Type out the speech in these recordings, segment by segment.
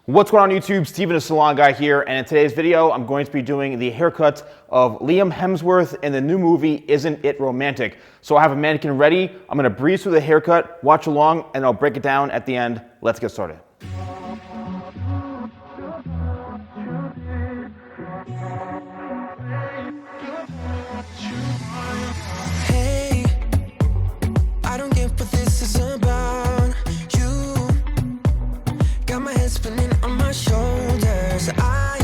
What's going on YouTube? Steven, the Salon Guy here, and in today's video, I'm going to be doing the haircut of Liam Hemsworth in the new movie, Isn't It Romantic? So I have a mannequin ready. I'm going to breeze through the haircut, watch along, and I'll break it down at the end. Let's get started. Hey, I don't get what this is about. You got my head spinning on my shoulders. I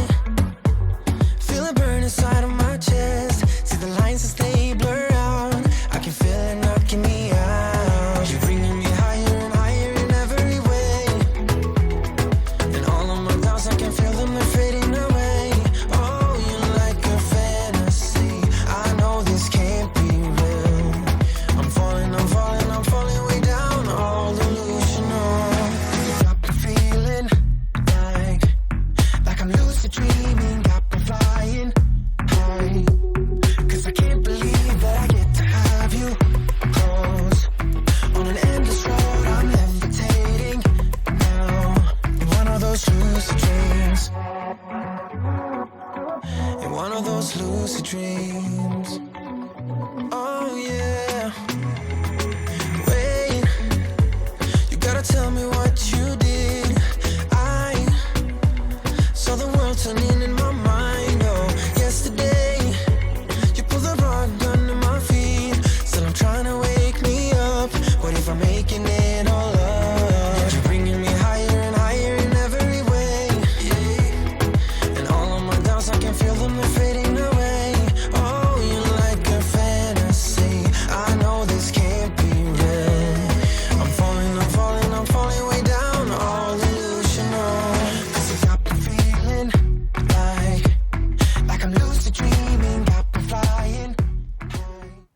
feel it burn inside of my chest. See the lines as they blur out. I can feel it knocking me out. You're bringing me higher and higher in every way. And all of my doubts, I can feel them, they're fading away. Oh, you're like a fantasy. I know this can't be real. I'm falling way down. All delusional. Got me feeling like I'm lucid dreaming. Got me flying high. 'Cause I can't believe that I get to have you close. On an endless road, I'm levitating now. In one of those lucid dreams. In one of those lucid dreams. Oh yeah. Wait, you gotta tell me what you did. I saw the world turning in my mind. Oh, yesterday you pulled the rug under my feet. Still I'm trying to wake me up. What if I'm making it all up? You're bringing me higher and higher in every way. Yeah. And all of my doubts, I can feel them, they're fading away. Oh, you're like a fantasy. I know this can't be real. I'm falling way down. All delusional. 'Cause you got me feeling like I'm lucid dreaming. Got me flying.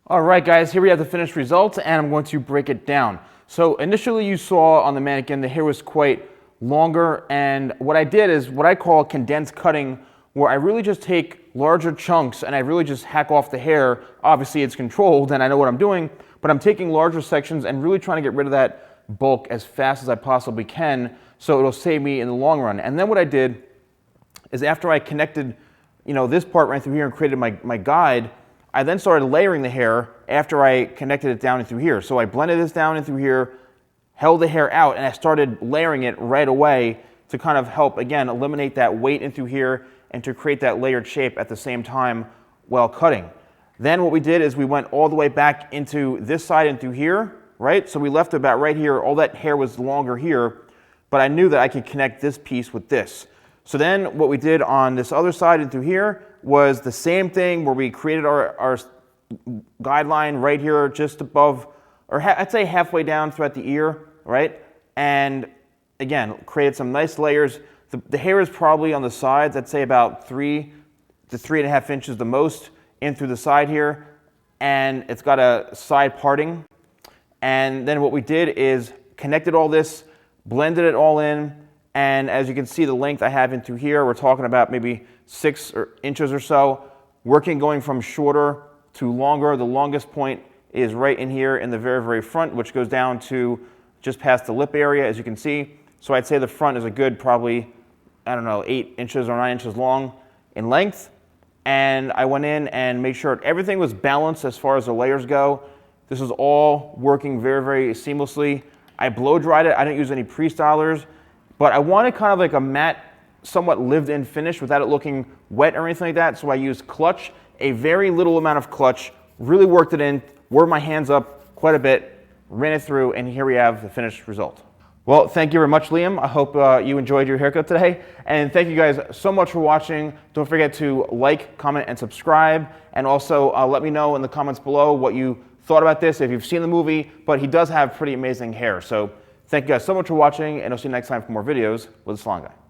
All right, guys, here we have the finished result, and I'm going to break it down. So initially you saw on the mannequin, the hair was quite longer, and what I did is what I call condensed cutting, where I really just take larger chunks and I really just hack off the hair. Obviously it's controlled and I know what I'm doing, but I'm taking larger sections and really trying to get rid of that bulk as fast as I possibly can, so it'll save me in the long run. And then what I did is after I connected, this part right through here and created my guide, I then started layering the hair after I connected it down in through here. So I blended this down in through here, held the hair out, and I started layering it right away to kind of help, again, eliminate that weight in through here and to create that layered shape at the same time while cutting. Then what we did is we went all the way back into this side and through here, right? So we left about right here. All that hair was longer here, but I knew that I could connect this piece with this. So then what we did on this other side and through here was the same thing, where we created our guideline right here just above, or I'd say halfway down throughout the ear, right? And again, created some nice layers. The hair is probably on the sides, I'd say about 3 to 3.5 inches the most in through the side here, and it's got a side parting. And then what we did is connected all this, blended it all in, and as you can see, the length I have in through here, we're talking about maybe 6 inches or so, going from shorter to longer. The longest point is right in here in the very, very front, which goes down to just past the lip area, as you can see. So I'd say the front is a good probably, 8 inches or 9 inches long in length. And I went in and made sure everything was balanced as far as the layers go. This is all working very, very seamlessly. I blow dried it. I didn't use any pre-stylers, but I wanted kind of like a matte, somewhat lived-in finish without it looking wet or anything like that. So I used clutch, a very little amount of clutch, really worked it in, warmed my hands up quite a bit, ran it through, and here we have the finished result. Well, thank you very much, Liam. I hope you enjoyed your haircut today. And thank you guys so much for watching. Don't forget to like, comment, and subscribe. And also let me know in the comments below what you thought about this, if you've seen the movie. But he does have pretty amazing hair. So thank you guys so much for watching, and I'll see you next time for more videos with the Salon Guy.